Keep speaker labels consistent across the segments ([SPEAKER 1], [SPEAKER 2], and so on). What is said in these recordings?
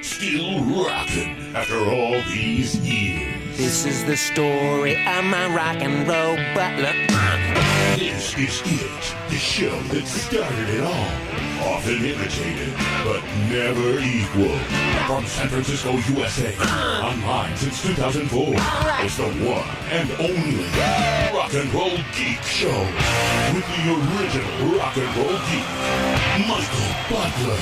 [SPEAKER 1] Still rocking after all these years.
[SPEAKER 2] This is the story of my rock and roll butler.
[SPEAKER 1] This is it, the show that started it all. Often imitated, but never equal. From San Francisco, USA. Online since 2004. It's the one and only Rock and Roll Geek Show. With the original Rock and Roll Geek, Michael Butler.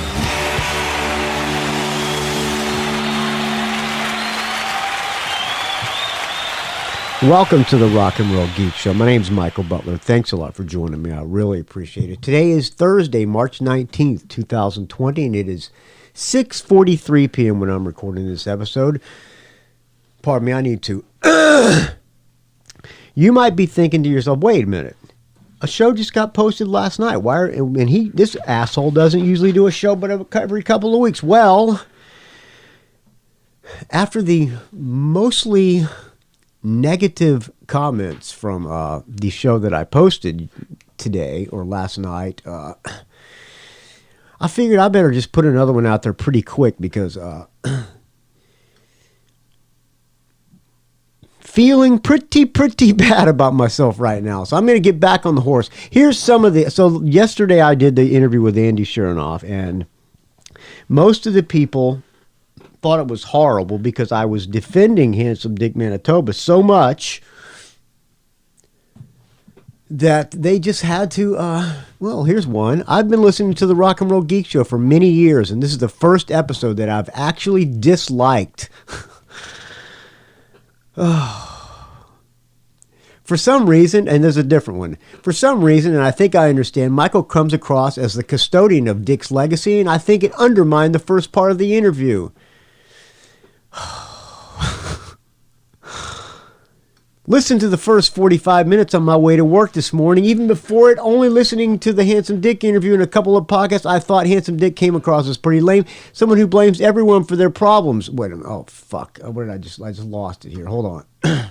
[SPEAKER 3] Welcome to the Rock and Roll Geek Show. My name's Michael Butler. Thanks a lot for joining me. I really appreciate it. Today is Thursday, March 19th, 2020, and it is 6:43 p.m. when I'm recording this episode. Pardon me, I need to. You might be thinking to yourself, wait a minute. A show just got posted last night. This asshole doesn't usually do a show but every couple of weeks. Well, after the mostly negative comments from the show that I posted today or last night, I figured I better just put another one out there pretty quick because feeling pretty bad about myself right now. So I'm going to get back on the horse. Here's some of the... So yesterday I did the interview with Andy Chernoff, and most of the people thought it was horrible because I was defending Handsome Dick Manitoba so much that they just had to, well, here's one. I've been listening to the Rock and Roll Geek Show for many years, and this is the first episode that I've actually disliked. For some reason, and there's a different one. For some reason, and I think I understand, Michael comes across as the custodian of Dick's legacy, and I think it undermined the first part of the interview. Listen to the first 45 minutes on my way to work this morning. Even before it, only listening to the Handsome Dick interview and a couple of podcasts, I thought Handsome Dick came across as pretty lame. Someone who blames everyone for their problems. Wait a minute. Oh, fuck. What did I just lost it here. Hold on.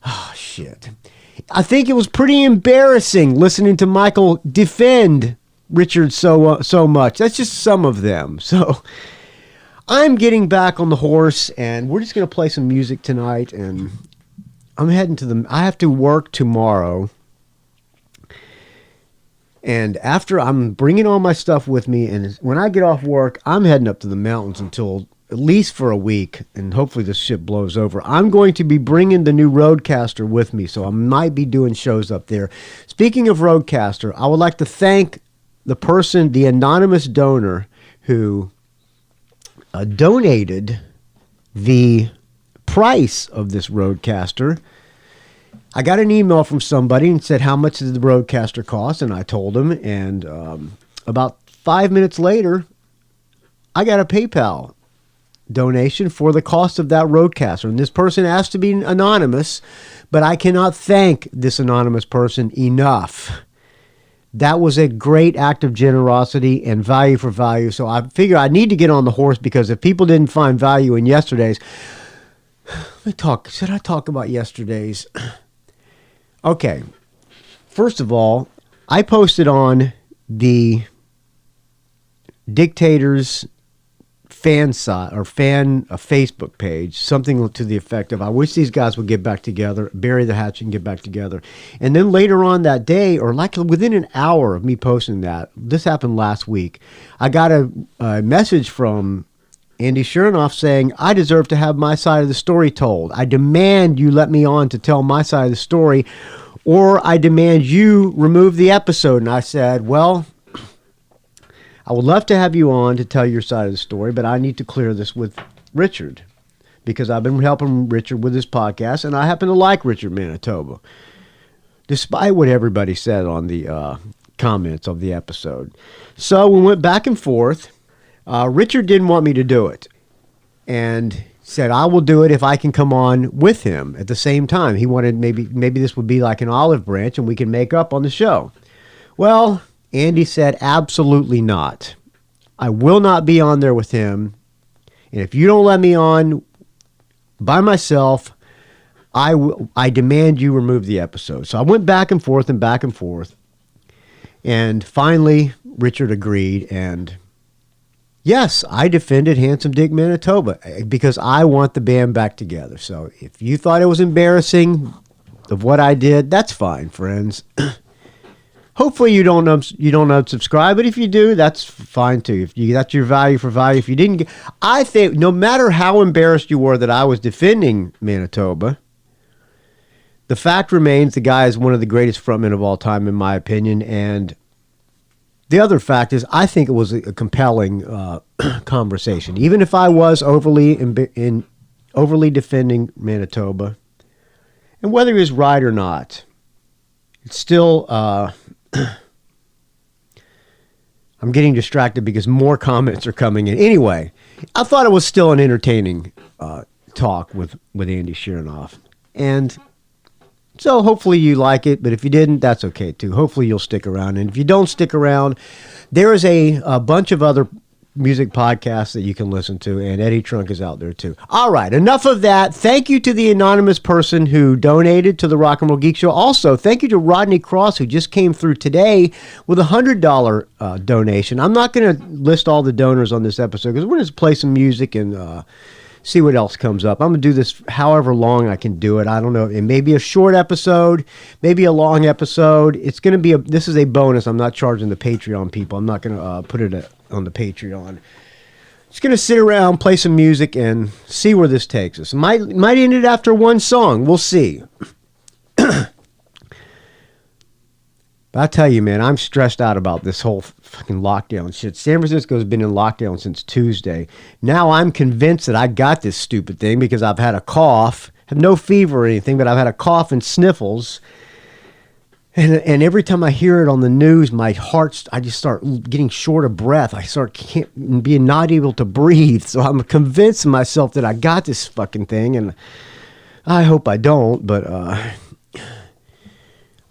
[SPEAKER 3] Oh, shit. I think it was pretty embarrassing listening to Michael defend Richard so much. That's just some of them. So I'm getting back on the horse, and we're just going to play some music tonight, and I'm heading I have to work tomorrow, and after I'm bringing all my stuff with me, and when I get off work, I'm heading up to the mountains until at least for a week, and hopefully this shit blows over. I'm going to be bringing the new RODECASTER with me, so I might be doing shows up there. Speaking of RODECASTER, I would like to thank the anonymous donor who donated the price of this RODECASTER. I got an email from somebody and said, how much does the RODECASTER cost? And I told him, and about 5 minutes later, I got a PayPal donation for the cost of that RODECASTER. And this person asked to be anonymous, but I cannot thank this anonymous person enough. That was a great act of generosity and value for value. So I figure I need to get on the horse, because if people didn't find value in yesterday's... Should I talk about yesterday's? Okay. First of all, I posted on the Dictator's fan site or Facebook page something to the effect of, I wish these guys would get back together, bury the hatchet and get back together. And then later on that day, or like within an hour of me posting that, this happened last week, I got a message from Andy Chernoff saying, I deserve to have my side of the story told. I demand you let me on to tell my side of the story, or I demand you remove the episode. And I said, well, I would love to have you on to tell your side of the story, but I need to clear this with Richard, because I've been helping Richard with his podcast, and I happen to like Richard Manitoba, despite what everybody said on the comments of the episode. So we went back and forth. Richard didn't want me to do it, and said, I will do it if I can come on with him at the same time. He wanted maybe this would be like an olive branch and we can make up on the show. Well, Andy said, absolutely not. I will not be on there with him. And if you don't let me on by myself, I demand you remove the episode. So I went back and forth and back and forth. And finally, Richard agreed, and Yes, I defended Handsome Dick Manitoba because I want the band back together. So if you thought it was embarrassing of what I did, that's fine, friends. Hopefully you don't unsubscribe, but if you do, that's fine too. That's your value for value. If you didn't, I think no matter how embarrassed you were that I was defending Manitoba, the fact remains the guy is one of the greatest frontmen of all time, in my opinion. And the other fact is, I think it was a compelling conversation, even if I was overly defending Manitoba, and whether he was right or not, it's still. I'm getting distracted because more comments are coming in. Anyway, I thought it was still an entertaining talk with Andy Sheeranoff. And so hopefully you like it, but if you didn't, that's okay too. Hopefully you'll stick around. And if you don't stick around, there is a bunch of other music podcasts that you can listen to, and Eddie Trunk is out there too. All right, enough of that. Thank you to the anonymous person who donated to the Rock and Roll Geek Show. Also, thank you to Rodney Cross, who just came through today with a $100 donation. I'm not going to list all the donors on this episode because we're going to play some music and see what else comes up. I'm going to do this however long I can do it. I don't know. It may be a short episode, maybe a long episode. It's going to be this is a bonus. I'm not charging the Patreon people. I'm not going to put it on the Patreon. Just going to sit around, play some music, and see where this takes us. Might end it after one song. We'll see. But I tell you, man, I'm stressed out about this whole fucking lockdown shit. San Francisco's been in lockdown since Tuesday. Now I'm convinced that I got this stupid thing because I've had a cough. I have no fever or anything, but I've had a cough and sniffles. And every time I hear it on the news, my heart, I just start getting short of breath. I start being not able to breathe. So I'm convinced myself that I got this fucking thing, and I hope I don't, but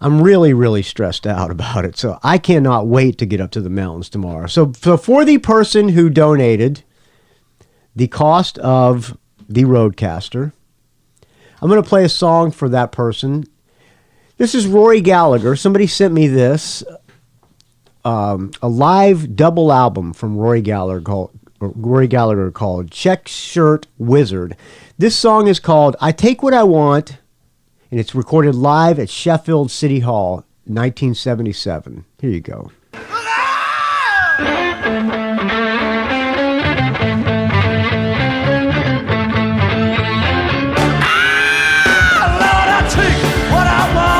[SPEAKER 3] I'm really, really stressed out about it. So I cannot wait to get up to the mountains tomorrow. So for the person who donated the cost of the RODECASTER, I'm going to play a song for that person. This is Rory Gallagher. Somebody sent me this, a live double album from Rory Gallagher called Check Shirt Wizard. This song is called I Take What I Want, and it's recorded live at Sheffield City Hall, 1977. Here you go.
[SPEAKER 4] Take what I want.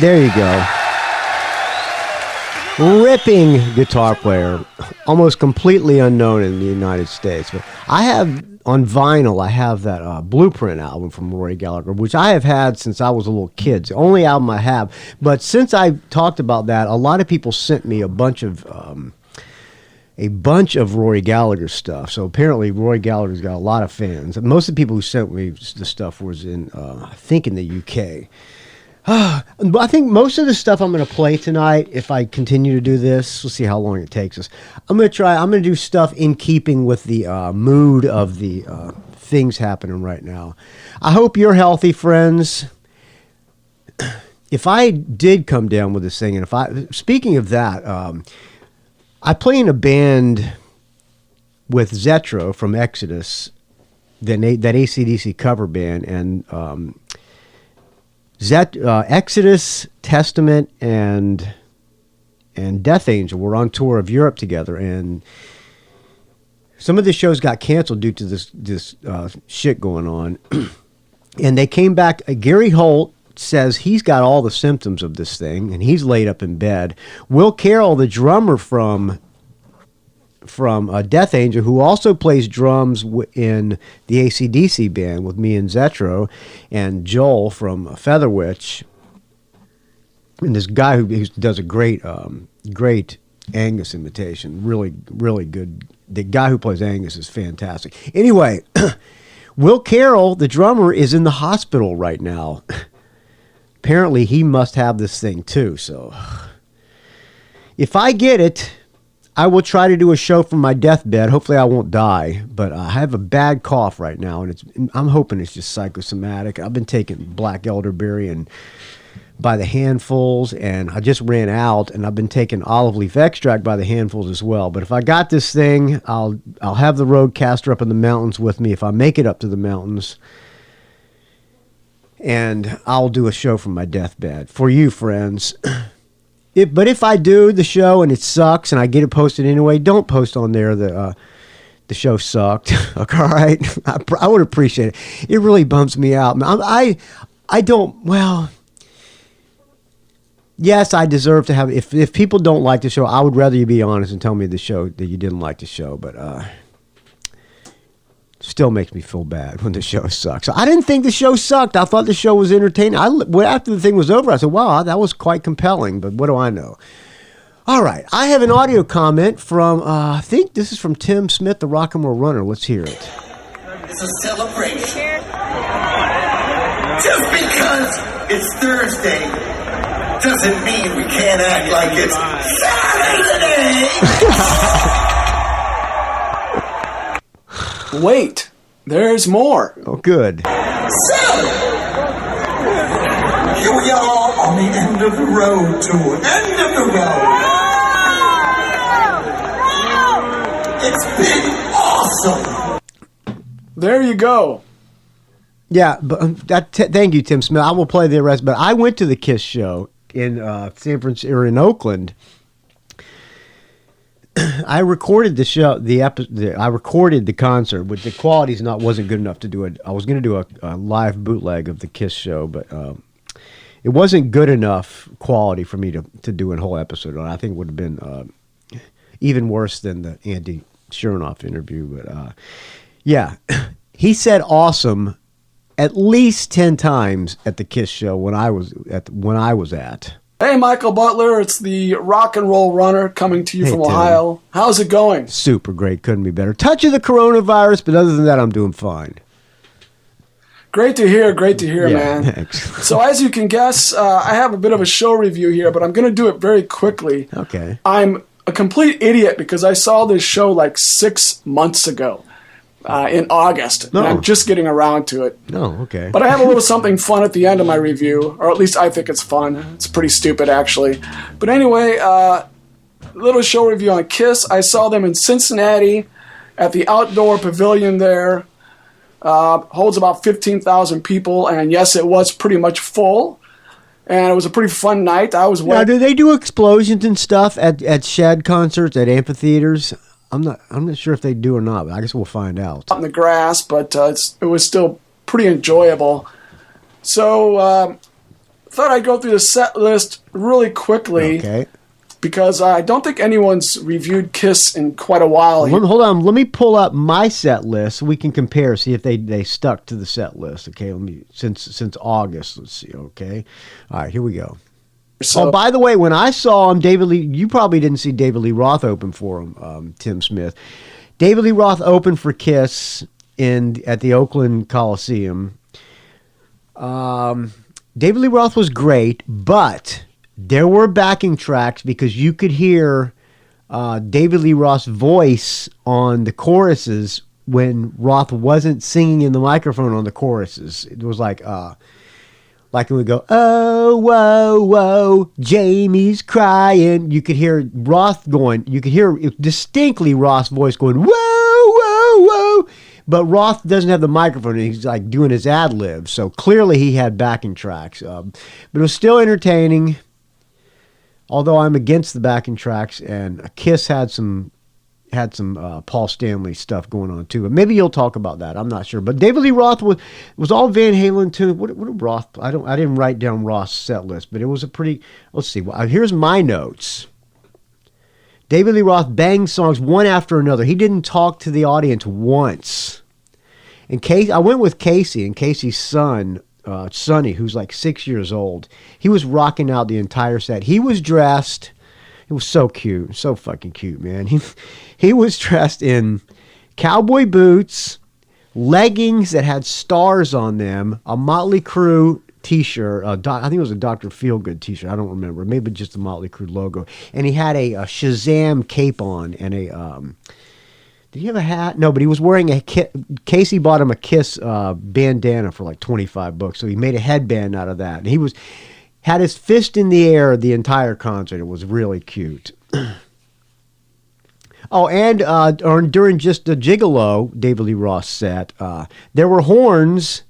[SPEAKER 3] There you go. Ripping guitar player, almost completely unknown in the United States. But I have on vinyl. I have that Blueprint album from Rory Gallagher, which I have had since I was a little kid. It's the only album I have. But since I talked about that, a lot of people sent me a bunch of Rory Gallagher stuff. So apparently Rory Gallagher's got a lot of fans. Most of the people who sent me the stuff was in, I think, in the UK. I think most of the stuff I'm going to play tonight, if I continue to do this, we'll see how long it takes us. I'm going to do stuff in keeping with the mood of the things happening right now. I hope you're healthy, friends. If I did come down with this thing, and speaking of that, I play in a band with Zetro from Exodus, that AC/DC cover band, and Exodus, Testament, and Death Angel were on tour of Europe together, and some of the shows got canceled due to this shit going on. And they came back. Gary Holt says he's got all the symptoms of this thing, and he's laid up in bed. Will Carroll, the drummer from Death Angel, who also plays drums in the AC/DC band with me and Zetro, and Joel from Featherwitch, and this guy who does a great Angus imitation, really, really good. The guy who plays Angus is fantastic. Anyway, Will Carroll, the drummer, is in the hospital right now. Apparently, he must have this thing too. So, if I get it, I will try to do a show from my deathbed. Hopefully I won't die, but I have a bad cough right now, and I'm hoping it's just psychosomatic. I've been taking black elderberry and by the handfuls, and I just ran out, and I've been taking olive leaf extract by the handfuls as well. But if I got this thing, I'll have the Rodecaster up in the mountains with me if I make it up to the mountains, and I'll do a show from my deathbed for you, friends. But if I do the show and it sucks and I get it posted anyway, don't post on there the show sucked. Okay, all right? I would appreciate it. It really bumps me out. I don't, well, yes, I deserve to have, if people don't like the show, I would rather you be honest and tell me the show that you didn't like the show, but still makes me feel bad when the show sucks. So I didn't think the show sucked. I thought the show was entertaining. After the thing was over, I said, wow, that was quite compelling, but what do I know? All right, I have an audio comment from, I think this is from Tim Smith, the Rock and Roll Runner. Let's hear it.
[SPEAKER 4] It's a celebration. Just because it's Thursday doesn't mean we can't act like it's Saturday.
[SPEAKER 5] Wait, there's more.
[SPEAKER 3] Oh, good.
[SPEAKER 4] So, here we are on the end of the road tour. End of the road. It's been awesome.
[SPEAKER 5] There you go.
[SPEAKER 3] Yeah, but thank you, Tim Smith. I will play the rest. But I went to the Kiss show in San Francisco, or in Oakland. I recorded the show, I recorded the concert, but the quality wasn't good enough to do it. I was going to do a live bootleg of the Kiss show, but it wasn't good enough quality for me to do a whole episode on. I think it would have been even worse than the Andy Chernoff interview. But yeah, he said awesome at least 10 times at the Kiss show when I was at.
[SPEAKER 5] Hey, Michael Butler, it's the Rock and Roll Runner coming to you from
[SPEAKER 3] Tim.
[SPEAKER 5] Ohio. How's it going?
[SPEAKER 3] Super great. Couldn't be better. Touch of the coronavirus, but other than that, I'm doing fine.
[SPEAKER 5] Great to hear, man.
[SPEAKER 3] Thanks.
[SPEAKER 5] So as you can guess, I have a bit of a show review here, but I'm going to do it very quickly.
[SPEAKER 3] Okay.
[SPEAKER 5] I'm a complete idiot because I saw this show like 6 months ago in August,
[SPEAKER 3] No.
[SPEAKER 5] and I'm just getting around to it.
[SPEAKER 3] No, okay.
[SPEAKER 5] But I have a little something fun at the end of my review, or at least I think it's fun. It's pretty stupid, actually. But anyway, little show review on Kiss. I saw them in Cincinnati at the outdoor pavilion there. Holds about 15,000 people, and yes, it was pretty much full. And it was a pretty fun night. I was
[SPEAKER 3] Now, do they do explosions and stuff at Shed concerts, at amphitheaters? I'm not sure if they do or not, but I guess we'll find out.
[SPEAKER 5] in the grass, but it was still pretty enjoyable. So thought I'd go through the set list really quickly.
[SPEAKER 3] Okay.
[SPEAKER 5] Because I don't think anyone's reviewed Kiss in quite a while.
[SPEAKER 3] Hold on. Let me pull up my set list so we can compare, see if they stuck to the set list. Okay, since August. Let's see. Okay. All right, here we go.
[SPEAKER 5] So,
[SPEAKER 3] by the way, when I saw him, David Lee, you probably didn't see David Lee Roth open for him, Tim Smith. David Lee Roth opened for Kiss at the Oakland Coliseum. David Lee Roth was great, but there were backing tracks because you could hear David Lee Roth's voice on the choruses when Roth wasn't singing in the microphone on the choruses. It was like it would go, oh, whoa, whoa, Jamie's crying. You could hear Roth going, you could hear distinctly Roth's voice going, whoa, whoa, whoa. But Roth doesn't have the microphone, and he's like doing his ad libs. So clearly he had backing tracks. But it was still entertaining. Although I'm against the backing tracks, and Kiss had some Paul Stanley stuff going on too. But maybe you'll talk about that. I'm not sure. But David Lee Roth was all Van Halen too. What Roth? I didn't write down Roth's set list, but it was a pretty. Let's see. Well, here's my notes. David Lee Roth banged songs one after another. He didn't talk to the audience once. And I went with Casey and Casey's son. Sonny, who's like 6 years old, he was rocking out the entire set. He was dressed, it was so cute, so fucking cute, man. He was dressed in cowboy boots, leggings that had stars on them, a Motley Crue t-shirt, I think it was a Dr. Feelgood t-shirt, I don't remember, maybe just the Motley Crue logo, and he had a Shazam cape on and a did he have a hat? No, but he was wearing Casey bought him a Kiss bandana for like $25, so he made a headband out of that. And he had his fist in the air the entire concert. It was really cute. Oh, and during just the Gigolo David Lee Roth set, there were horns,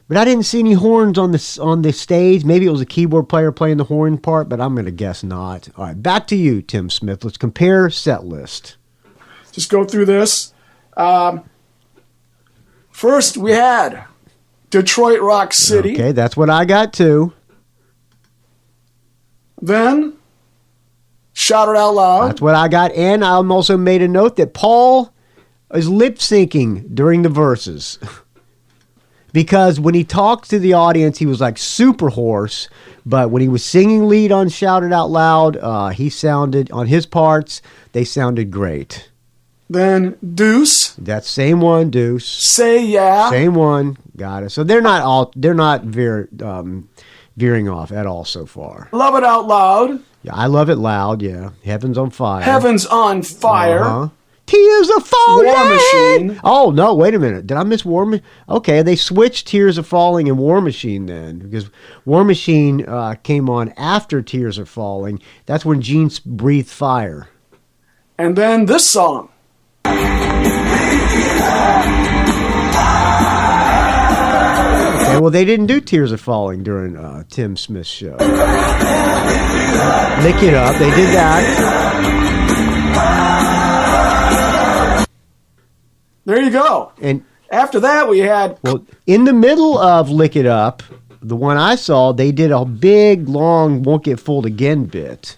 [SPEAKER 3] but I didn't see any horns on the stage. Maybe it was a keyboard player playing the horn part, but I'm going to guess not. All right, back to you, Tim Smith. Let's compare set list.
[SPEAKER 5] Just go through this. First, we had Detroit Rock City.
[SPEAKER 3] Okay, that's what I got too.
[SPEAKER 5] Then, Shout It Out Loud.
[SPEAKER 3] That's what I got. And I also made a note that Paul is lip syncing during the verses. Because when he talked to the audience, he was like super hoarse. But when he was singing lead on Shout It Out Loud, he sounded, on his parts, they sounded great.
[SPEAKER 5] Then Deuce.
[SPEAKER 3] That same one, Deuce.
[SPEAKER 5] Say Yeah.
[SPEAKER 3] Same one. Got it. So they're not veering off at all so far.
[SPEAKER 5] Love It Out Loud.
[SPEAKER 3] Yeah, I Love It Loud, yeah. Heaven's on Fire.
[SPEAKER 5] Heaven's on Fire.
[SPEAKER 3] Uh-huh. Tears Are Falling.
[SPEAKER 5] War Machine.
[SPEAKER 3] Oh, no, wait a minute. Did I miss War Machine? Okay, they switched Tears Are Falling and War Machine then, because War Machine came on after Tears Are Falling. That's when Gene breathed fire.
[SPEAKER 5] And then this song.
[SPEAKER 3] Okay, well, they didn't do Tears Are Falling during Tim Smith's show. Lick It Up, they did that.
[SPEAKER 5] There you go.
[SPEAKER 3] And
[SPEAKER 5] after that, we had...
[SPEAKER 3] Well, in the middle of Lick It Up, the one I saw, they did a big, long, Won't Get Fooled Again bit.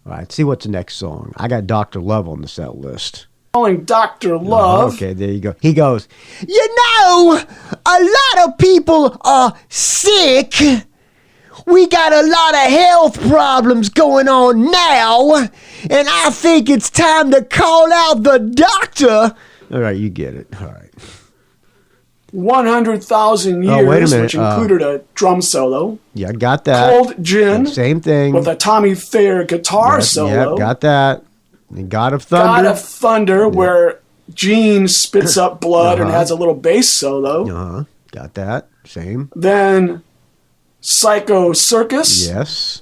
[SPEAKER 3] All right, see what's the next song. I got Dr. Love on the set list.
[SPEAKER 5] Calling Dr. Love.
[SPEAKER 3] Okay, there you go. He goes, you know, a lot of people are sick. We got a lot of health problems going on now, and I think it's time to call out the doctor. All right, you get it. All right.
[SPEAKER 5] 100,000 Years,
[SPEAKER 3] wait a minute.
[SPEAKER 5] which included a drum solo.
[SPEAKER 3] Yeah, got that.
[SPEAKER 5] Cold Gin.
[SPEAKER 3] Same thing.
[SPEAKER 5] With a Tommy Thayer guitar solo.
[SPEAKER 3] Yep, got that. And God of Thunder.
[SPEAKER 5] God of Thunder, where Gene spits up blood and has a little bass solo.
[SPEAKER 3] Got that. Same.
[SPEAKER 5] Then Psycho Circus.
[SPEAKER 3] Yes.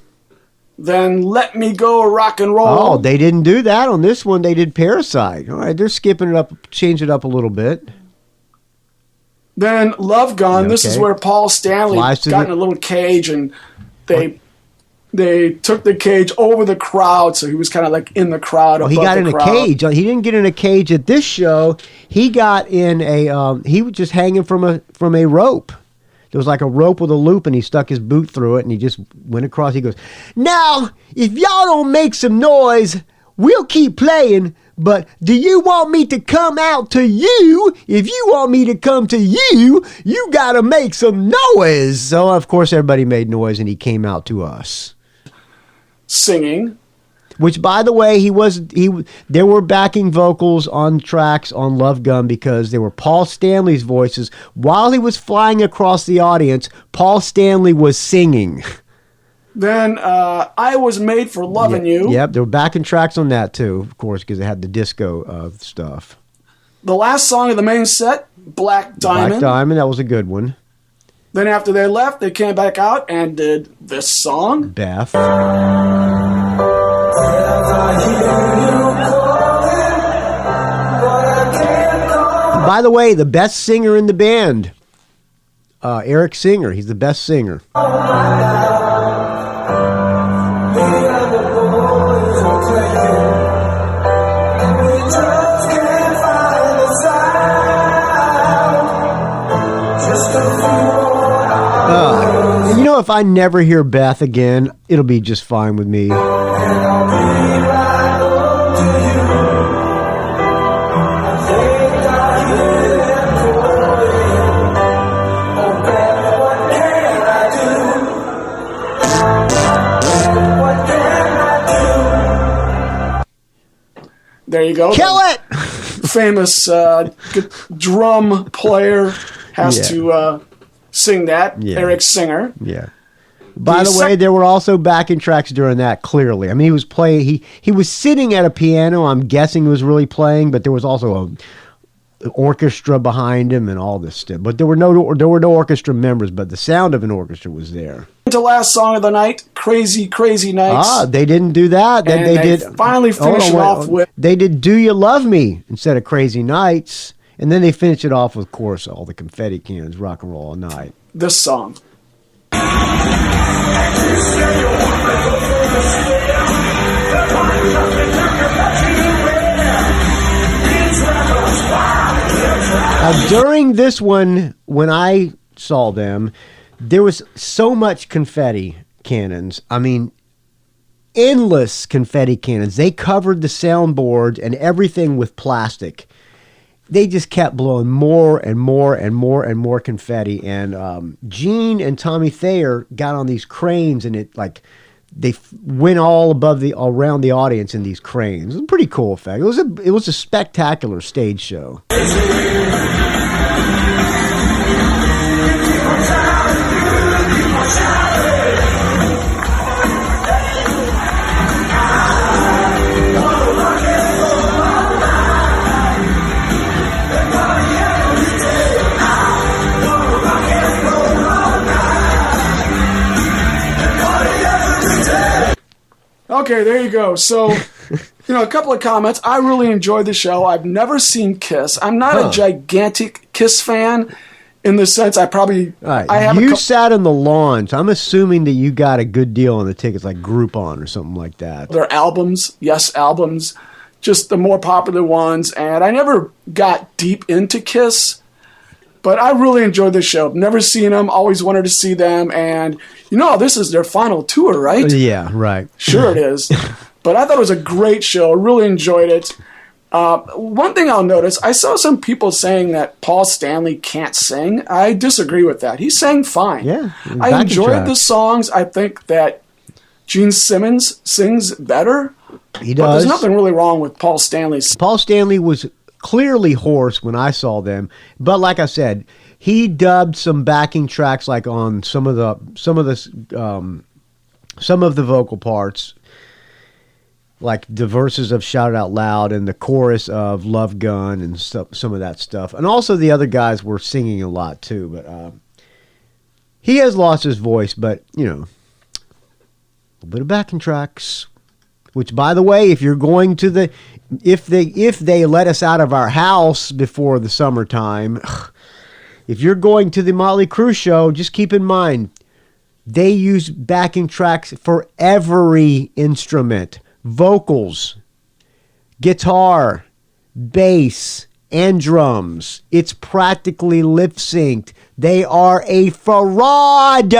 [SPEAKER 5] Then Let Me Go Rock and Roll.
[SPEAKER 3] Oh, they didn't do that on this one. They did Parasite. All right, they're skipping it up, change it up a little bit.
[SPEAKER 5] Then Love Gun.
[SPEAKER 3] Okay.
[SPEAKER 5] This is where Paul Stanley got in a little cage, and they took the cage over the crowd, so he was kind of like in the crowd.
[SPEAKER 3] Well, he got in a cage. He didn't get in a cage at this show. He got in a. He was just hanging from a rope. There was like a rope with a loop, and he stuck his boot through it, and he just went across. He goes, "Now, if y'all don't make some noise, we'll keep playing, but do you want me to come out to you? If you want me to come to you, you got to make some noise." So, of course, everybody made noise, and he came out to us.
[SPEAKER 5] Singing.
[SPEAKER 3] Which, by the way, there were backing vocals on tracks on Love Gun because there were Paul Stanley's voices. While he was flying across the audience, Paul Stanley was singing.
[SPEAKER 5] Then I Was Made for Loving You.
[SPEAKER 3] Yep, there were backing tracks on that too, of course, because it had the disco stuff.
[SPEAKER 5] The last song of the main set, Black Diamond.
[SPEAKER 3] Black Diamond, that was a good one.
[SPEAKER 5] Then after they left, they came back out and did this song.
[SPEAKER 3] Beth. By the way, the best singer in the band, Eric Singer. He's the best singer. You know, if I never hear Beth again, it'll be just fine with me.
[SPEAKER 5] There you go.
[SPEAKER 3] Kill it!
[SPEAKER 5] Famous drum player has to sing that.
[SPEAKER 3] Yeah.
[SPEAKER 5] Eric Singer.
[SPEAKER 3] Yeah. By the way, there were also backing tracks during that, clearly. I mean, he was playing, he was sitting at a piano. I'm guessing he was really playing, but there was also an orchestra behind him and all this stuff. But there were no orchestra members, but the sound of an orchestra was there.
[SPEAKER 5] The last song of the night, Crazy, Crazy Nights.
[SPEAKER 3] They didn't do that.
[SPEAKER 5] And they did finally finish it off with...
[SPEAKER 3] They did Do You Love Me instead of Crazy Nights. And then they finished it off with, of course, all the confetti cannons, Rock and Roll All Night.
[SPEAKER 5] This song.
[SPEAKER 3] During this one, when I saw them, there was so much confetti cannons. I mean, endless confetti cannons. They covered the soundboard and everything with plastic. They just kept blowing more and more and more and more confetti. And Gene and Tommy Thayer got on these cranes, and they went all around the audience in these cranes. It was a pretty cool effect. It was a spectacular stage show.
[SPEAKER 5] Okay, there you go. So, a couple of comments. I really enjoyed the show. I've never seen Kiss. I'm not a gigantic Kiss fan in the sense I probably...
[SPEAKER 3] You sat in the lawn, so I'm assuming that you got a good deal on the tickets, like Groupon or something like that.
[SPEAKER 5] Their albums, albums, just the more popular ones. And I never got deep into Kiss, but I really enjoyed the show. Never seen them, always wanted to see them. And, this is their final tour, right?
[SPEAKER 3] Yeah, right.
[SPEAKER 5] Sure it is. But I thought it was a great show. Really enjoyed it. One thing I'll notice, I saw some people saying that Paul Stanley can't sing. I disagree with that. He sang fine.
[SPEAKER 3] Yeah,
[SPEAKER 5] I enjoyed the songs. I think that Gene Simmons sings better.
[SPEAKER 3] He
[SPEAKER 5] But
[SPEAKER 3] does.
[SPEAKER 5] there's nothing really wrong with Paul Stanley.
[SPEAKER 3] Paul Stanley was clearly hoarse when I saw them, but like I said, he dubbed some backing tracks, like on some of the vocal parts, like the verses of Shout It Out Loud and the chorus of Love Gun and some of that stuff. And also the other guys were singing a lot too, but he has lost his voice, but a little bit of backing tracks. Which, by the way, if you're going to if they let us out of our house before the summertime, if you're going to the Motley Crue show, just keep in mind, they use backing tracks for every instrument. Vocals, guitar, bass, and drums. It's practically lip synced. They are a fraud.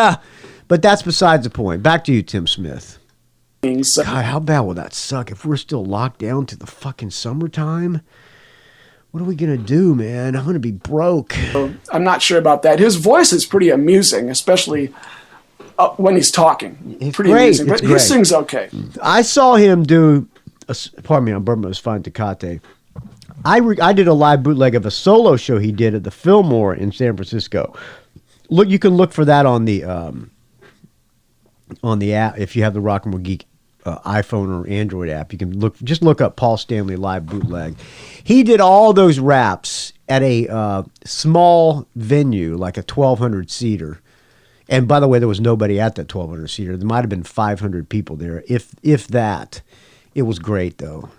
[SPEAKER 3] But that's besides the point. Back to you, Tim Smith. God, how bad will that suck if we're still locked down to the fucking summertime? What are we going to do, man? I'm going to be broke.
[SPEAKER 5] I'm not sure about that. His voice is pretty amusing, especially when he's talking.
[SPEAKER 3] It's
[SPEAKER 5] pretty
[SPEAKER 3] great.
[SPEAKER 5] amusing, but
[SPEAKER 3] It's great.
[SPEAKER 5] he sings okay.
[SPEAKER 3] I saw him do, pardon me, I'm Burma was fine Tecate. I did a live bootleg of a solo show he did at the Fillmore in San Francisco. Look, you can look for that on the app if you have the Rock and Roll Geek iPhone or Android app. You can look up Paul Stanley live bootleg. He did all those raps at a small venue, like a 1,200 seater. And by the way, there was nobody at that 1,200 seater. There might have been 500 people there, if that. It was great though.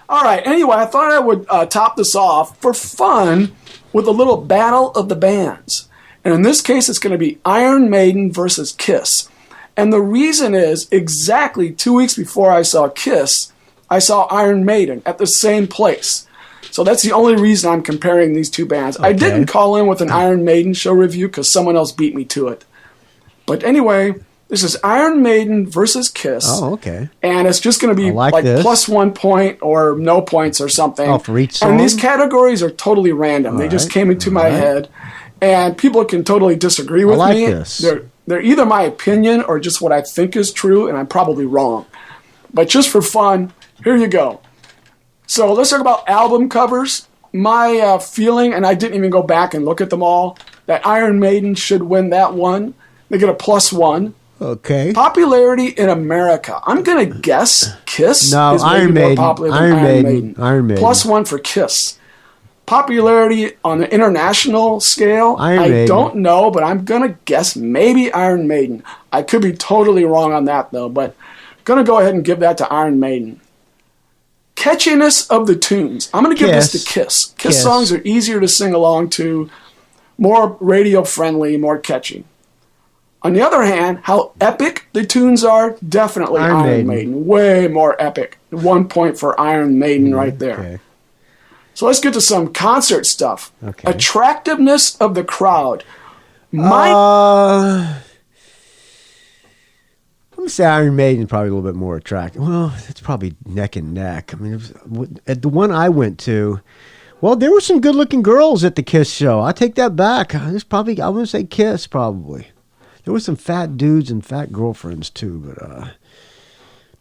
[SPEAKER 5] All right. Anyway, I thought I would top this off for fun with a little battle of the bands. And in this case, it's going to be Iron Maiden versus Kiss. And the reason is exactly 2 weeks before I saw Kiss, I saw Iron Maiden at the same place. So that's the only reason I'm comparing these two bands. Okay. I didn't call in with an Iron Maiden show review because someone else beat me to it. But anyway, this is Iron Maiden versus Kiss.
[SPEAKER 3] Oh, okay.
[SPEAKER 5] And it's just going to be like plus 1 point or no points or something.
[SPEAKER 3] Oh, for each song?
[SPEAKER 5] And these categories are totally random. They just came into my head. And people can totally disagree with me.
[SPEAKER 3] This.
[SPEAKER 5] They're either my opinion or just what I think is true, and I'm probably wrong. But just for fun, here you go. So let's talk about album covers. My feeling, and I didn't even go back and look at them all, that Iron Maiden should win that one. They get a +1.
[SPEAKER 3] Okay.
[SPEAKER 5] Popularity in America. I'm going to guess Kiss is maybe
[SPEAKER 3] Iron
[SPEAKER 5] more
[SPEAKER 3] Maiden.
[SPEAKER 5] popular than Iron Maiden. +1 for Kiss. Popularity on the international scale, I don't know, but I'm going to guess maybe Iron Maiden. I could be totally wrong on that, though, but I'm going to go ahead and give that to Iron Maiden. Catchiness of the tunes. I'm going to give this to Kiss. Kiss songs are easier to sing along to, more radio-friendly, more catchy. On the other hand, how epic the tunes are, definitely Iron Maiden. Way more epic. 1 point for Iron Maiden right there.
[SPEAKER 3] Okay.
[SPEAKER 5] So let's get to some concert stuff.
[SPEAKER 3] Okay.
[SPEAKER 5] Attractiveness of the crowd.
[SPEAKER 3] Let me say Iron Maiden is probably a little bit more attractive. Well, it's probably neck and neck. I mean, at the one I went to, well, there were some good-looking girls at the Kiss show. I take that back. I want to say Kiss probably. There were some fat dudes and fat girlfriends too, but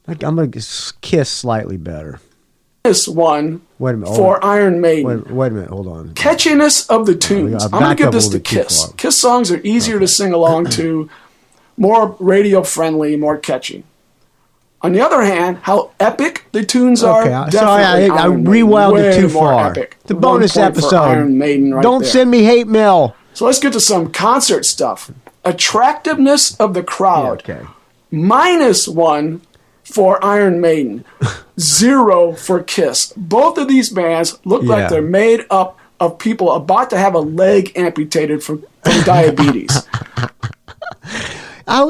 [SPEAKER 3] I'm going to Kiss slightly better.
[SPEAKER 5] This one for Iron Maiden.
[SPEAKER 3] Wait a minute, hold on.
[SPEAKER 5] Catchiness of the tunes. I'm going to give this to Kiss. Kiss songs are easier to sing along to, more radio-friendly, more catchy. On the other hand, how epic the tunes are, definitely
[SPEAKER 3] I
[SPEAKER 5] Iron
[SPEAKER 3] rewound
[SPEAKER 5] Maiden.
[SPEAKER 3] it too
[SPEAKER 5] Way more
[SPEAKER 3] far.
[SPEAKER 5] epic.
[SPEAKER 3] The bonus
[SPEAKER 5] 1 point for
[SPEAKER 3] episode.
[SPEAKER 5] Iron Maiden right
[SPEAKER 3] Don't
[SPEAKER 5] there.
[SPEAKER 3] send me hate mail.
[SPEAKER 5] So let's get to some concert stuff. Attractiveness of the crowd.
[SPEAKER 3] Yeah, okay.
[SPEAKER 5] -1 for Iron Maiden. 0 for Kiss. Both of these bands look like they're made up of people about to have a leg amputated from diabetes.
[SPEAKER 3] I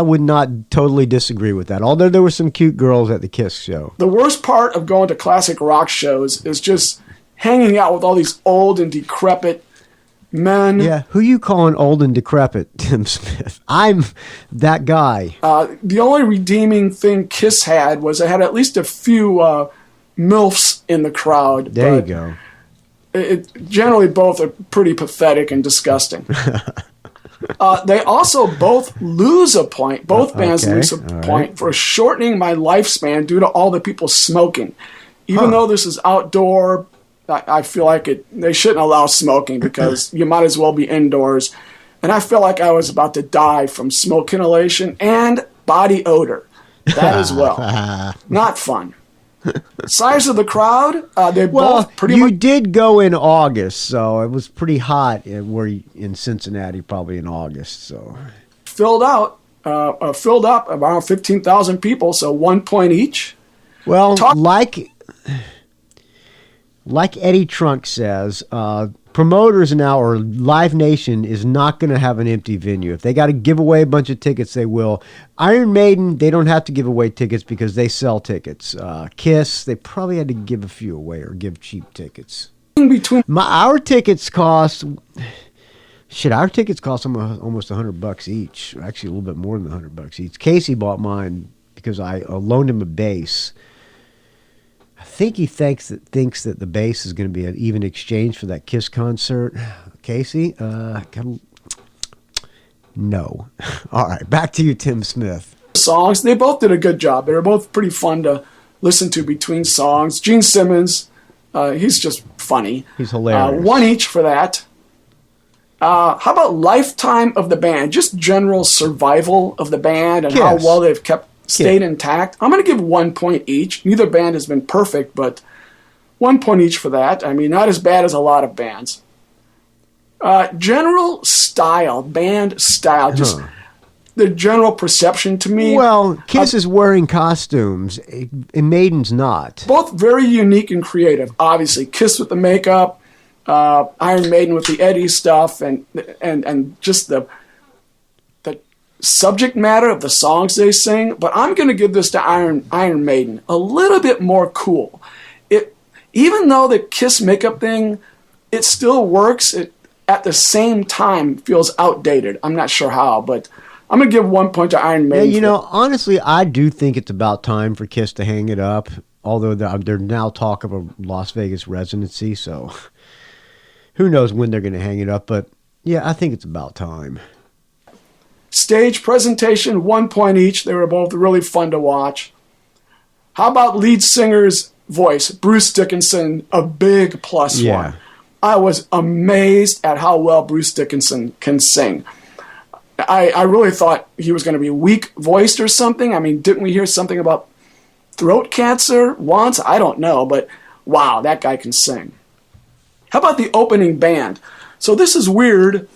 [SPEAKER 3] would not totally disagree with that. Although there were some cute girls at the Kiss show.
[SPEAKER 5] The worst part of going to classic rock shows is just hanging out with all these old and decrepit men.
[SPEAKER 3] Yeah, who you calling old and decrepit, Tim Smith? I'm that guy.
[SPEAKER 5] The only redeeming thing Kiss had was it had at least a few MILFs in the crowd.
[SPEAKER 3] There you go.
[SPEAKER 5] Generally, both are pretty pathetic and disgusting. They also both lose a point. Both bands lose a point for shortening my lifespan due to all the people smoking. Even though this is outdoor, I feel like they shouldn't allow smoking because you might as well be indoors. And I feel like I was about to die from smoke inhalation and body odor. That as well. Not fun. Size of the crowd, they both pretty much...
[SPEAKER 3] You did go in August, so it was pretty hot in Cincinnati, probably in August. So
[SPEAKER 5] filled up around 15,000 people, so 1 point each. Well,
[SPEAKER 3] like Eddie Trunk says, promoters now, or Live Nation, is not going to have an empty venue. If they got to give away a bunch of tickets, they will. Iron Maiden, they don't have to give away tickets because they sell tickets. Kiss, they probably had to give a few away or give cheap tickets. Our tickets cost almost $100 each. Actually, a little bit more than $100 each. Casey bought mine because I loaned him a bass. I think he thinks that the bass is going to be an even exchange for that Kiss concert. Casey, no. All right, back to you, Tim Smith.
[SPEAKER 5] Songs, they both did a good job. They were both pretty fun to listen to between songs. Gene Simmons, he's just funny.
[SPEAKER 3] He's hilarious.
[SPEAKER 5] One each for that. How about lifetime of the band? Just general survival of the band and
[SPEAKER 3] Kiss.
[SPEAKER 5] how well they've stayed intact. I'm going to give 1 point each. Neither band has been perfect, but 1 point each for that. I mean, not as bad as a lot of bands. General style, band style, just the general perception to me.
[SPEAKER 3] Well, Kiss is wearing costumes, and Maiden's not.
[SPEAKER 5] Both very unique and creative. Obviously, Kiss with the makeup, Iron Maiden with the Eddie stuff, and just the subject matter of the songs they sing. But I'm going to give this to Iron Maiden. A little bit more cool. Even though the Kiss makeup thing, it still works. It at the same time feels outdated. I'm not sure how, but I'm going to give 1 point to Iron Maiden.
[SPEAKER 3] Yeah, honestly, I do think it's about time for Kiss to hang it up, although they're now talk of a Las Vegas residency, so who knows when they're going to hang it up, but yeah, I think it's about time.
[SPEAKER 5] Stage presentation, 1 point each. They were both really fun to watch. How about lead singer's voice? Bruce Dickinson, a big plus one. I was amazed at how well Bruce Dickinson can sing. I really thought he was going to be weak-voiced or something. I mean, didn't we hear something about throat cancer once? I don't know, but wow, that guy can sing. How about the opening band? So this is weird.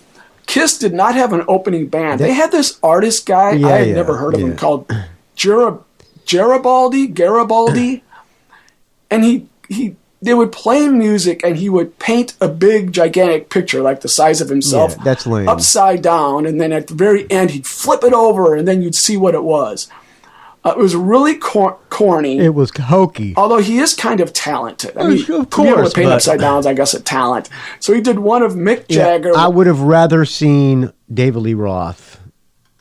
[SPEAKER 5] Kiss did not have an opening band. They had this artist guy, I had never heard of him, called Garibaldi, and they would play music and he would paint a big, gigantic picture like the size of himself.
[SPEAKER 3] Yeah, that's lame.
[SPEAKER 5] Upside down, and then at the very end he'd flip it over and then you'd see what it was. It was really corny.
[SPEAKER 3] It was hokey.
[SPEAKER 5] Although he is kind of talented. I mean,
[SPEAKER 3] of
[SPEAKER 5] to be able
[SPEAKER 3] course,
[SPEAKER 5] to paint
[SPEAKER 3] but
[SPEAKER 5] upside down is, I guess, a talent. So he did one of Mick Jagger.
[SPEAKER 3] I would have rather seen David Lee Roth.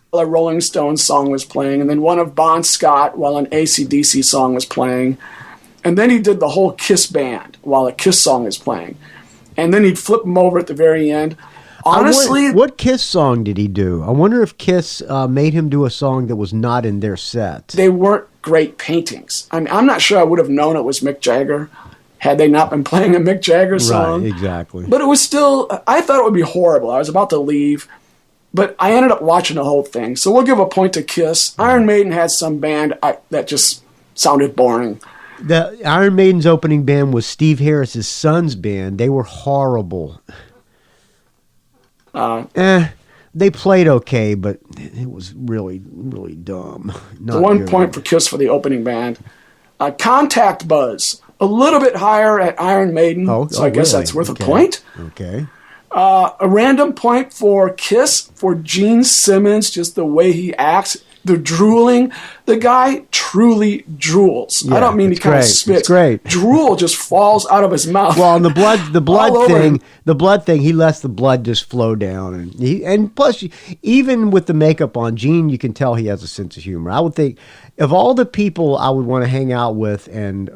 [SPEAKER 5] While a Rolling Stones song was playing, and then one of Bon Scott while an AC/DC song was playing. And then he did the whole Kiss band while a Kiss song is playing. And then he'd flip them over at the very end. Honestly,
[SPEAKER 3] what Kiss song did he do? I wonder if Kiss made him do a song that was not in their set.
[SPEAKER 5] They weren't great paintings. I mean, I'm not sure I would have known it was Mick Jagger had they not been playing a Mick Jagger song.
[SPEAKER 3] Right, exactly.
[SPEAKER 5] But it was still, I thought it would be horrible. I was about to leave, but I ended up watching the whole thing. So we'll give a point to Kiss. Iron Maiden had some band that just sounded boring.
[SPEAKER 3] The Iron Maiden's opening band was Steve Harris's son's band. They were horrible. They played okay, but it was really, really dumb. Not
[SPEAKER 5] 1 point for Kiss for the opening band. Contact Buzz, a little bit higher at Iron Maiden, so I guess
[SPEAKER 3] really?
[SPEAKER 5] that's worth a point.
[SPEAKER 3] Okay.
[SPEAKER 5] A random point for Kiss for Gene Simmons, just the way he acts. The drooling, the guy truly drools.
[SPEAKER 3] Yeah,
[SPEAKER 5] I don't mean he kind of spits.
[SPEAKER 3] It's great.
[SPEAKER 5] Drool just falls out of his mouth.
[SPEAKER 3] Well, and the blood thing, he lets the blood just flow down, and plus, even with the makeup on, Gene, you can tell he has a sense of humor. I would think, of all the people I would want to hang out with and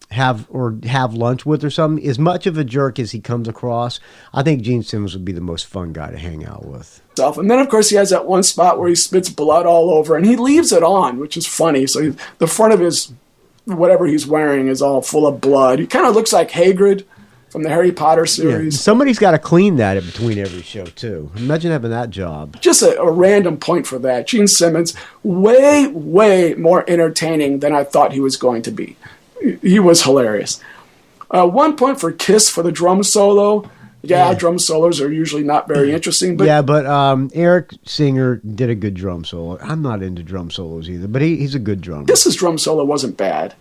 [SPEAKER 3] have lunch with or something, as much of a jerk as he comes across, I think Gene Simmons would be the most fun guy to hang out with.
[SPEAKER 5] And then, of course, he has that one spot where he spits blood all over, and he leaves it on, which is funny. So the front of his, whatever he's wearing, is all full of blood. He kind of looks like Hagrid from the Harry Potter series.
[SPEAKER 3] Yeah. Somebody's got to clean that in between every show, too. Imagine having that job.
[SPEAKER 5] Just a random point for that. Gene Simmons, way, way more entertaining than I thought he was going to be. He was hilarious. 1 point for Kiss for the drum solo. Yeah, drum solos are usually not very interesting. But
[SPEAKER 3] Eric Singer did a good drum solo. I'm not into drum solos either, but he's a good drummer.
[SPEAKER 5] Kiss's drum solo wasn't bad.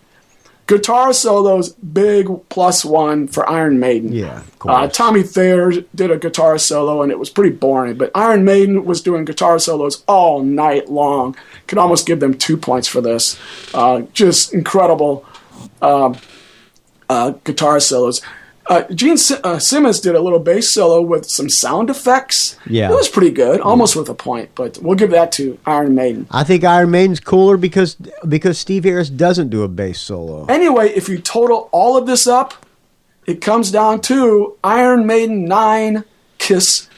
[SPEAKER 5] Guitar solos, big +1 for Iron Maiden.
[SPEAKER 3] Yeah, of course.
[SPEAKER 5] Tommy Thayer did a guitar solo, and it was pretty boring. But Iron Maiden was doing guitar solos all night long. Could almost give them 2 points for this. Just incredible guitar solos. Gene Simmons did a little bass solo with some sound effects.
[SPEAKER 3] Yeah.
[SPEAKER 5] It was pretty good, almost worth a point, but we'll give that to Iron Maiden.
[SPEAKER 3] I think Iron Maiden's cooler because Steve Harris doesn't do a bass solo.
[SPEAKER 5] Anyway, if you total all of this up, it comes down to Iron Maiden 9, Kiss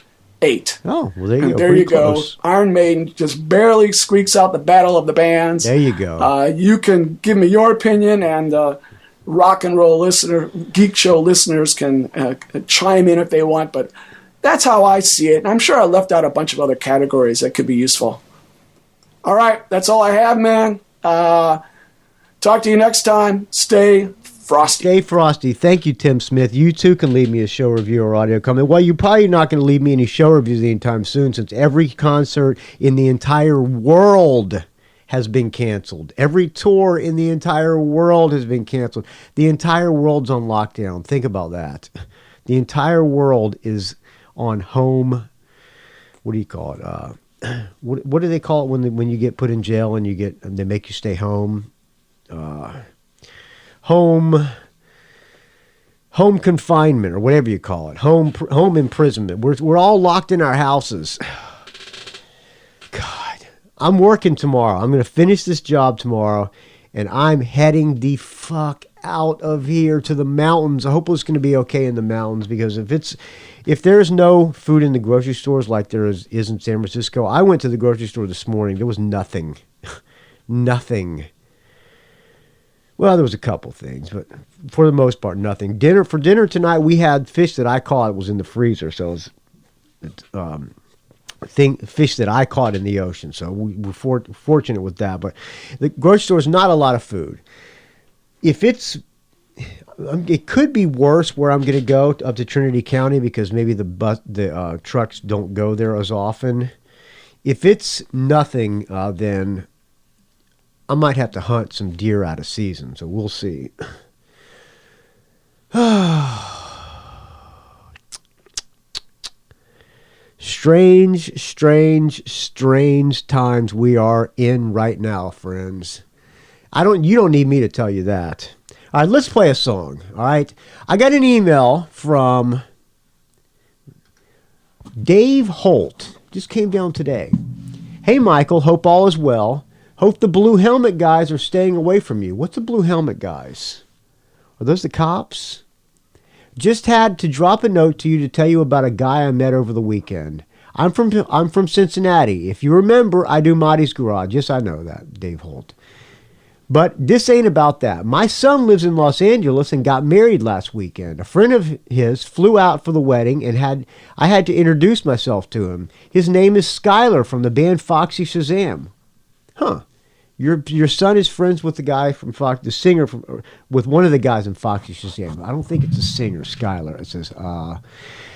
[SPEAKER 5] 8.
[SPEAKER 3] Oh, well, there you
[SPEAKER 5] And
[SPEAKER 3] go.
[SPEAKER 5] there
[SPEAKER 3] Pretty
[SPEAKER 5] you
[SPEAKER 3] close.
[SPEAKER 5] go. Iron Maiden just barely squeaks out the battle of the bands.
[SPEAKER 3] There you go.
[SPEAKER 5] You can give me your opinion, and rock and roll Geek Show listeners can chime in if they want, but that's how I see it. And I'm sure I left out a bunch of other categories that could be useful. All right, that's all I have, man. Talk to you next time. Stay frosty.
[SPEAKER 3] Stay frosty. Thank you, Tim Smith. You too can leave me a show review or audio comment. Well, you're probably not going to leave me any show reviews anytime soon, since every concert in the entire world has been canceled. Every tour in the entire world has been canceled. The entire world's on lockdown. Think about that. The entire world is on home. What do you call it? What do they call it when you get put in jail and they make you stay home? Home confinement, or whatever you call it. Home imprisonment. We're all locked in our houses. God. I'm working tomorrow. I'm going to finish this job tomorrow, and I'm heading the fuck out of here to the mountains. I hope it's going to be okay in the mountains, because if there's no food in the grocery stores like there is in San Francisco. I went to the grocery store this morning. There was nothing. Nothing. Well, there was a couple things, but for the most part, nothing. For dinner tonight, we had fish that I caught. It was in the freezer, so fish that I caught in the ocean. So we were fortunate with that. But the grocery store is not a lot of food. It could be worse where I'm going to go up to Trinity County, because maybe the trucks don't go there as often. If it's nothing, then I might have to hunt some deer out of season. So we'll see. Strange times we are in right now, friends. You don't need me to tell you that. All right, let's play a song. All right. I got an email from Dave Holt. Just came down today. Hey, Michael, hope all is well. Hope the Blue Helmet guys are staying away from you. What's the Blue Helmet guys? Are those the cops? Just had to drop a note to you to tell you about a guy I met over the weekend. I'm from Cincinnati. If you remember, I do Marty's Garage. Yes, I know that, Dave Holt. But this ain't about that. My son lives in Los Angeles and got married last weekend. A friend of his flew out for the wedding, and I had to introduce myself to him. His name is Skylar from the band Foxy Shazam. Huh. Your son is friends with the guy from the singer with one of the guys in Foxy Shazam. I don't think it's a singer, Skylar. It says,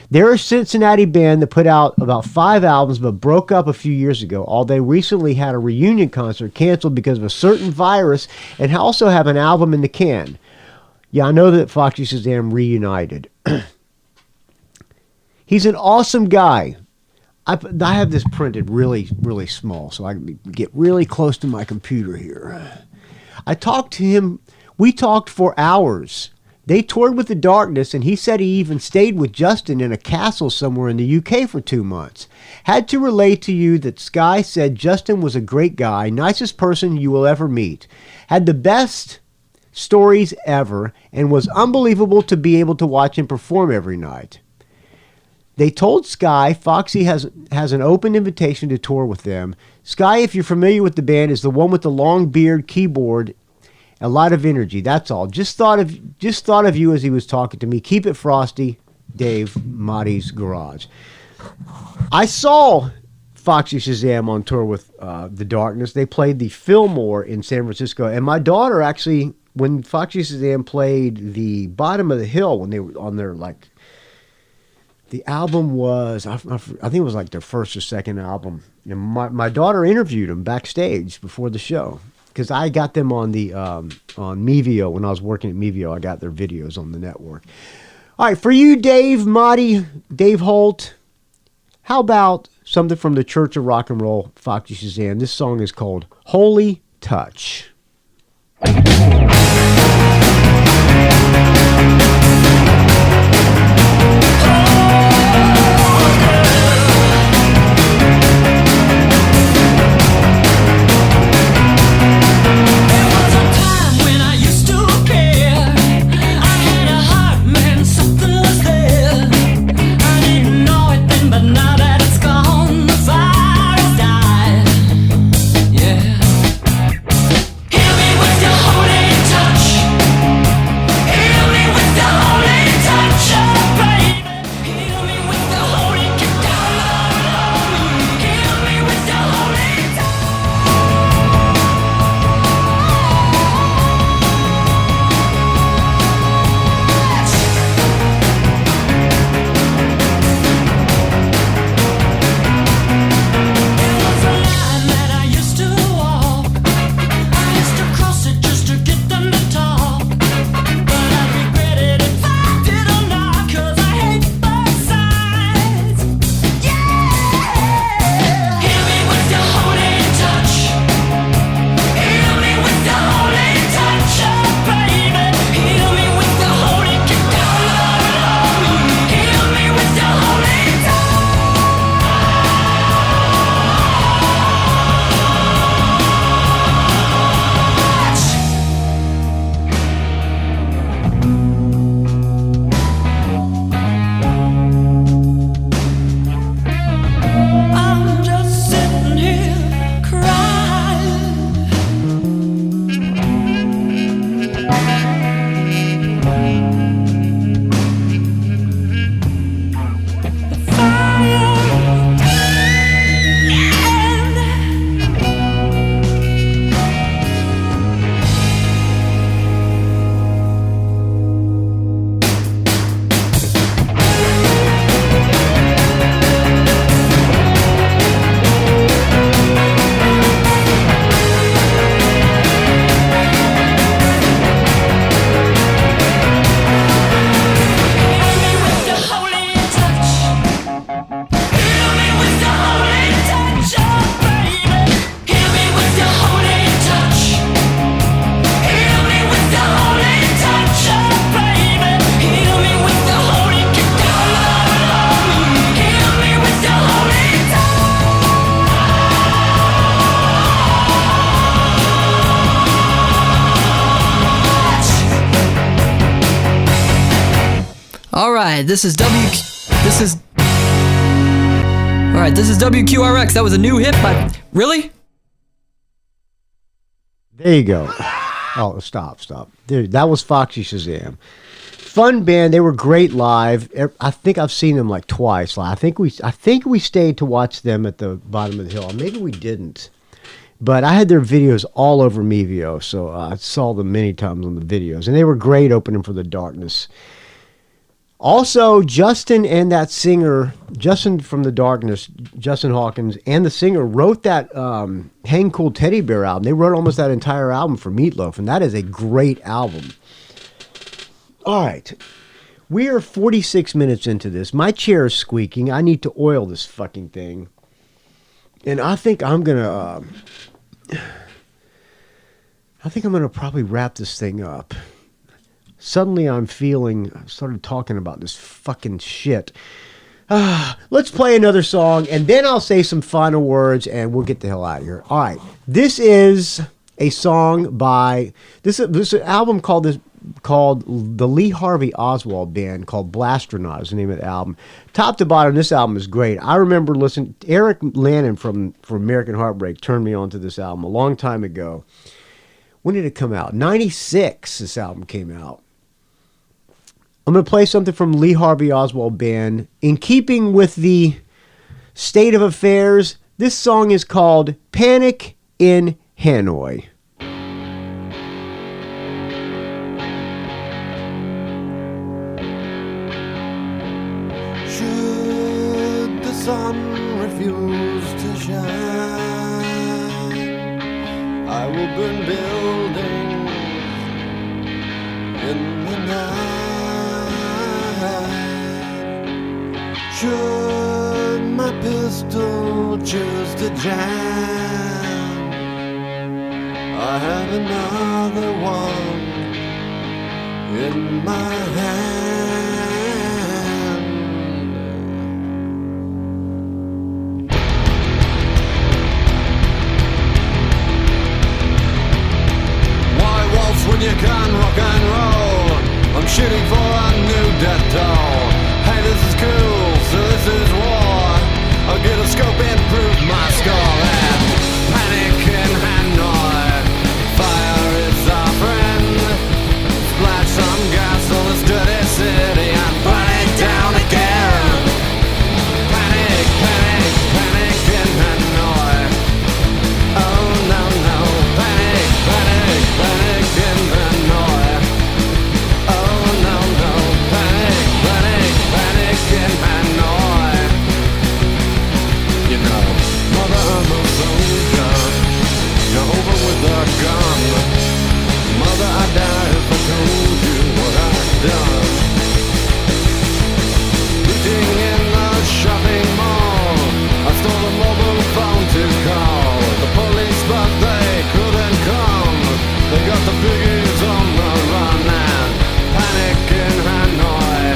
[SPEAKER 3] they're a Cincinnati band that put out about 5 albums but broke up a few years ago. They recently had a reunion concert canceled because of a certain virus, and also have an album in the can. Yeah, I know that Foxy Shazam reunited. He's an awesome guy. I have this printed really, really small, so I can get really close to my computer here. I talked to him. We talked for hours. They toured with The Darkness, and he said he even stayed with Justin in a castle somewhere in the UK for 2 months. Had to relay to you that Sky said Justin was a great guy, nicest person you will ever meet. Had the best stories ever, and was unbelievable to be able to watch him perform every night. They told Sky Foxy has an open invitation to tour with them. Sky, if you're familiar with the band, is the one with the long beard, keyboard, a lot of energy. That's all. Just thought of you as he was talking to me. Keep it frosty, Dave, Marty's Garage. I saw Foxy Shazam on tour with The Darkness. They played the Fillmore in San Francisco, and my daughter actually, when Foxy Shazam played the Bottom of the Hill, when they were on their the album was, I think it was like their first or second album. And my daughter interviewed him backstage before the show, because I got them on the on Mevio when I was working at Mevio. I got their videos on the network. All right, for you, Dave, Marty, Dave Holt, how about something from the Church of Rock and Roll, Foxy Shazam? This song is called Holy Touch.
[SPEAKER 6] This is WQRX. That was a new hit by... Really?
[SPEAKER 3] There you go. Oh, stop. Dude, that was Foxy Shazam. Fun band. They were great live. I think I've seen them like twice. I think we stayed to watch them at the bottom of the hill. Maybe we didn't. But I had their videos all over Mevio, so I saw them many times on the videos. And they were great opening for The Darkness. Also, Justin and that singer, Justin from The Darkness, Justin Hawkins, and the singer wrote that Hang Cool Teddy Bear album. They wrote almost that entire album for Meatloaf, and that is a great album. All right. We are 46 minutes into this. My chair is squeaking. I need to oil this fucking thing. And I think I'm going to probably wrap this thing up. Suddenly I started talking about this fucking shit. Let's play another song, and then I'll say some final words, and we'll get the hell out of here. All right. This is a song by... This is an album called the Lee Harvey Oswald Band, called Blastronaut is the name of the album. Top to bottom, this album is great. I remember listening... Eric Lannon from American Heartbreak turned me on to this album a long time ago. When did it come out? 96, this album came out. I'm going to play something from Lee Harvey Oswald Band. In keeping with the state of affairs, this song is called Panic in Hanoi.
[SPEAKER 7] Should the sun refuse to shine, I will burn buildings in the night. Should my pistol choose to jam, I have another one in my hand. Why waltz when you can rock and roll? I'm shooting for a new death toll. Hey, this is cool, so this is war. I'll get a scope and prove my skull. And panic in Hanoi, fire is our friend. Splash some gas on this dirty city and burn it down again. Panic, panic, panic in Hanoi. Oh no, no. Panic, panic, panic in Hanoi. Oh no, no. Panic, panic, panic in Hanoi. You know, mother, I'm a soldier. You're over with a gun. Mother, I'd die if I told you what I've done. Looting in the shopping mall, I stole a mobile phone to call the police, but they couldn't come. They got the biggies on the run and panic in Hanoi.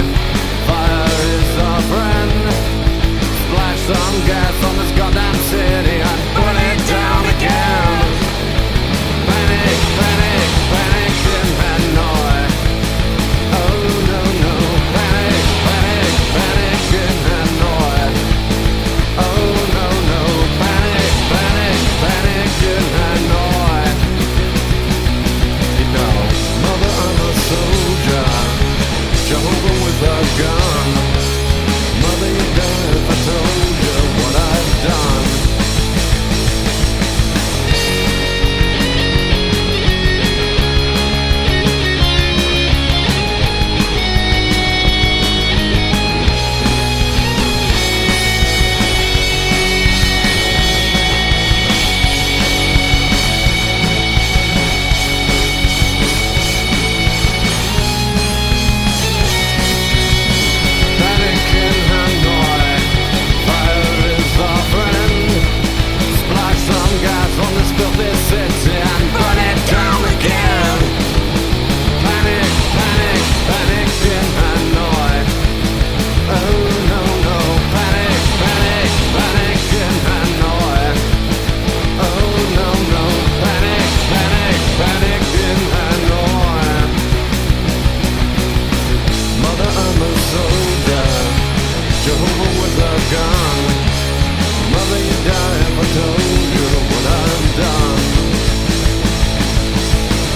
[SPEAKER 7] Fire is our friend. Splash some gas on this goddamn city and burn it down again. Panic, panic, panic in Hanoi. Oh no, no. Panic, panic, panic in Hanoi. Oh no, no. Panic, panic, panic in Hanoi. You know, mother, I'm a soldier. Jehovah with a gun. Mother, you die if I told you what I've done. Panic in Hanoi, fire is our friend. Splash some gas on this filthy city and burn it down again. Panic, panic, panic in Hanoi. Oh no, no. Panic, panic, panic in Hanoi. Oh no, no. Panic, panic, panic in Hanoi. Mother, I'm a soldier. Jehovah with a gun. Mother, you die if I told you what I've done.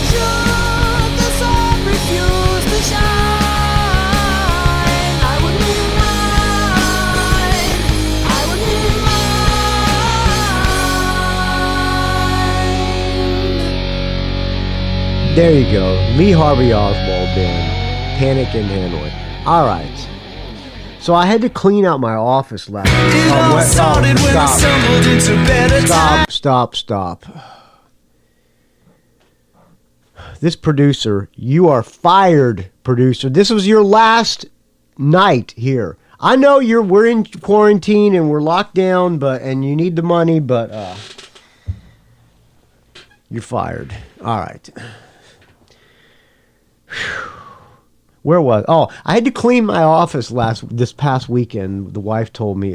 [SPEAKER 7] Should the sun refuse to shine, I would move mine. I would move mine.
[SPEAKER 3] There you go. Lee Harvey Oswald Band. Panic in Hanoi. All right. So I had to clean out my office last night.
[SPEAKER 8] It all started when I stumbled into better times.
[SPEAKER 3] Stop. This producer, you are fired, producer. This was your last night here. I know we're in quarantine and we're locked down, and you need the money, but you're fired. All right. Whew. Where was? Oh, I had to clean my office this past weekend. The wife told me,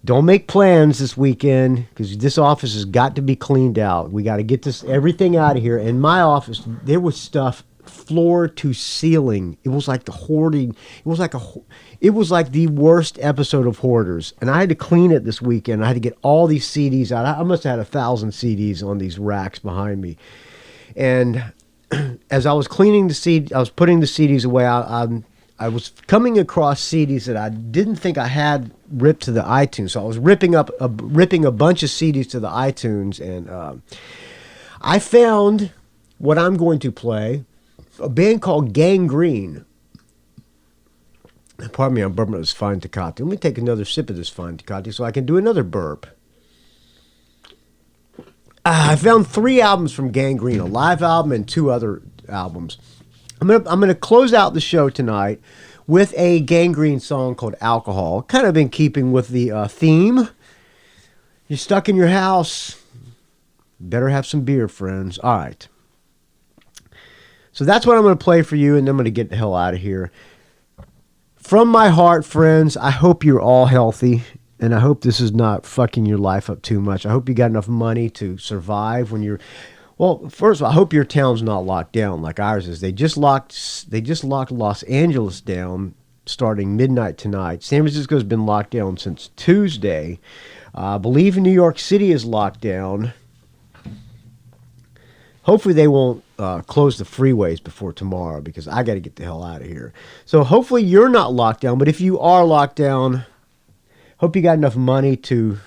[SPEAKER 3] don't make plans this weekend because this office has got to be cleaned out. We got to get everything out of here. In my office, there was stuff floor to ceiling. It was like the hoarding. It was like the worst episode of Hoarders. And I had to clean it this weekend. I had to get all these CDs out. I must have had 1,000 CDs on these racks behind me. And as I was cleaning the CD, I was putting the CDs away. I was coming across CDs that I didn't think I had ripped to the iTunes. So I was ripping a bunch of CDs to the iTunes, and I found what I'm going to play, a band called Gangrene. Pardon me, I'm burping this fine Tecate. Let me take another sip of this fine Tecate so I can do another burp. I found 3 albums from Gangrene, a live album and 2 other albums. I'm gonna close out the show tonight with a Gangrene song called Alcohol, kind of in keeping with the theme. You're stuck in your house, better have some beer, friends. All right. So that's what I'm going to play for you, and then I'm going to get the hell out of here. From my heart, friends, I hope you're all healthy, and I hope this is not fucking your life up too much. I hope you got enough money to survive when you're... Well, first of all, I hope your town's not locked down like ours is. They just locked Los Angeles down starting midnight tonight. San Francisco's been locked down since Tuesday. I believe New York City is locked down. Hopefully they won't close the freeways before tomorrow because I got to get the hell out of here. So hopefully you're not locked down, but if you are locked down, hope you got enough money to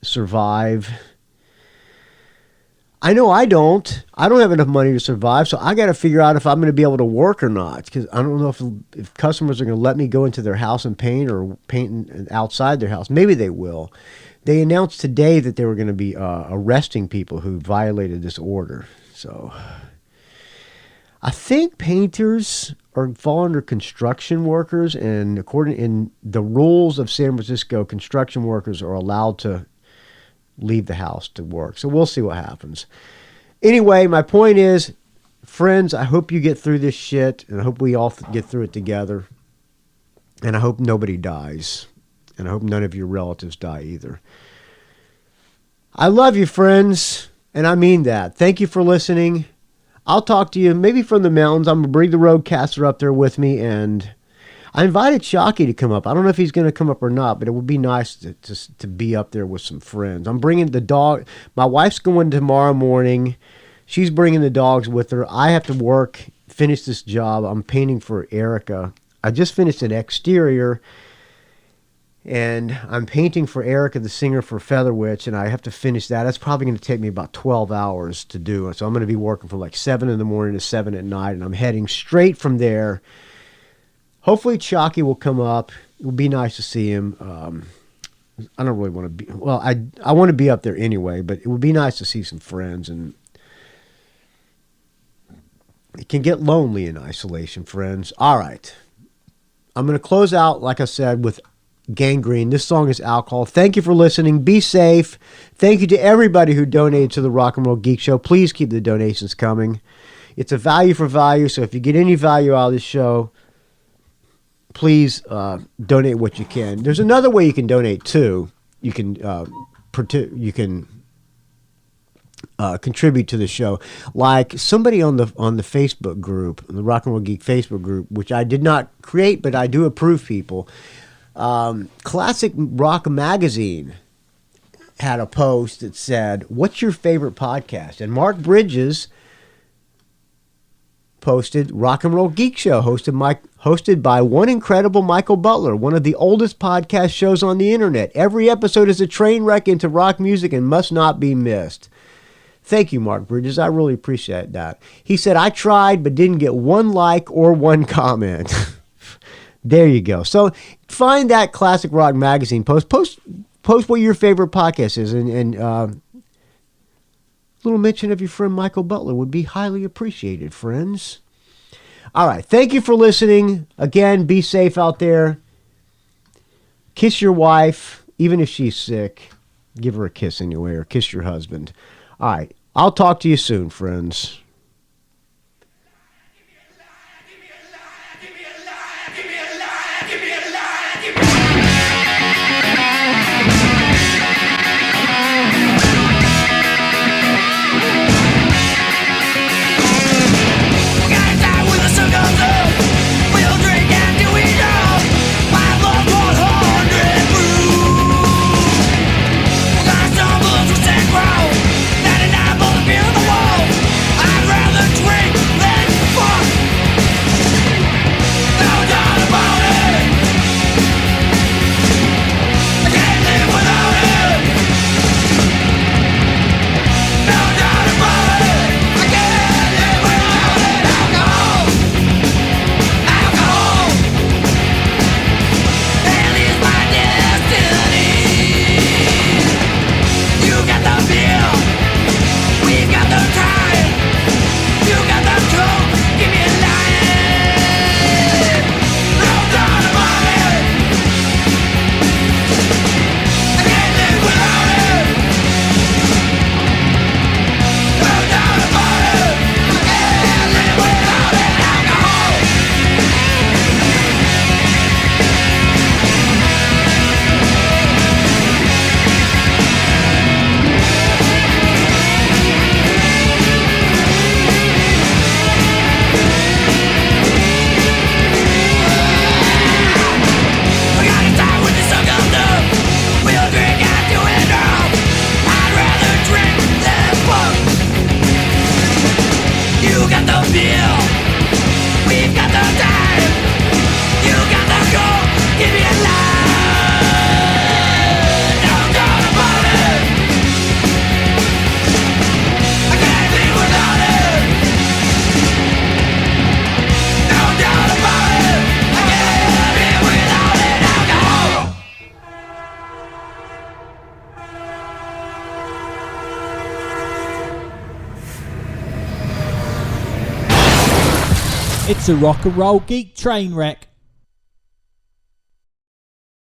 [SPEAKER 3] survive. I know I don't. I don't have enough money to survive, so I got to figure out if I'm going to be able to work or not because I don't know if customers are going to let me go into their house and paint or paint outside their house. Maybe they will. They announced today that they were going to be arresting people who violated this order. So I think painters fall under construction workers, and according in the rules of San Francisco, construction workers are allowed to leave the house to work. So we'll see what happens. Anyway, my point is, friends, I hope you get through this shit, and I hope we all get through it together. And I hope nobody dies. And I hope none of your relatives die either. I love you, friends. And I mean that. Thank you for listening. I'll talk to you maybe from the mountains. I'm going to bring the Rodecaster up there with me. And I invited Chiaki to come up. I don't know if he's going to come up or not, but it would be nice to be up there with some friends. I'm bringing the dog. My wife's going tomorrow morning. She's bringing the dogs with her. I have to finish this job. I'm painting for Erica. I just finished an exterior. And I'm painting for Erica, the singer for Feather Witch, and I have to finish that. That's probably going to take me about 12 hours to do. So I'm going to be working from like 7 in the morning to 7 at night, and I'm heading straight from there. Hopefully Chiaki will come up. It would be nice to see him. I don't really want to be... Well, I want to be up there anyway, but it would be nice to see some friends. And it can get lonely in isolation, friends. All right. I'm going to close out, like I said, with Gangrene. This song is Alcohol. Thank you for listening. Be safe. Thank you to everybody who donated to the Rock and Roll Geek Show. Please keep the donations coming. It's a value for value, so if you get any value out of this show, please donate what you can. There's another way you can donate too. You can contribute to the show, like somebody on the Facebook group, the Rock and Roll Geek Facebook group, which I did not create, but I do approve people. Classic Rock Magazine had a post that said, "What's your favorite podcast?" And Mark Bridges posted Rock and Roll Geek Show, hosted by one incredible Michael Butler, one of the oldest podcast shows on the internet. Every episode is a train wreck into rock music and must not be missed. Thank you, Mark Bridges. I really appreciate that. He said, "I tried, but didn't get one like or one comment." There you go. So find that Classic Rock Magazine post. Post what your favorite podcast is, and a little mention of your friend Michael Butler would be highly appreciated, friends. All right. Thank you for listening. Again, be safe out there. Kiss your wife, even if she's sick. Give her a kiss anyway, or kiss your husband. All right. I'll talk to you soon, friends.
[SPEAKER 8] I'd
[SPEAKER 9] It's a rock and roll geek train wreck.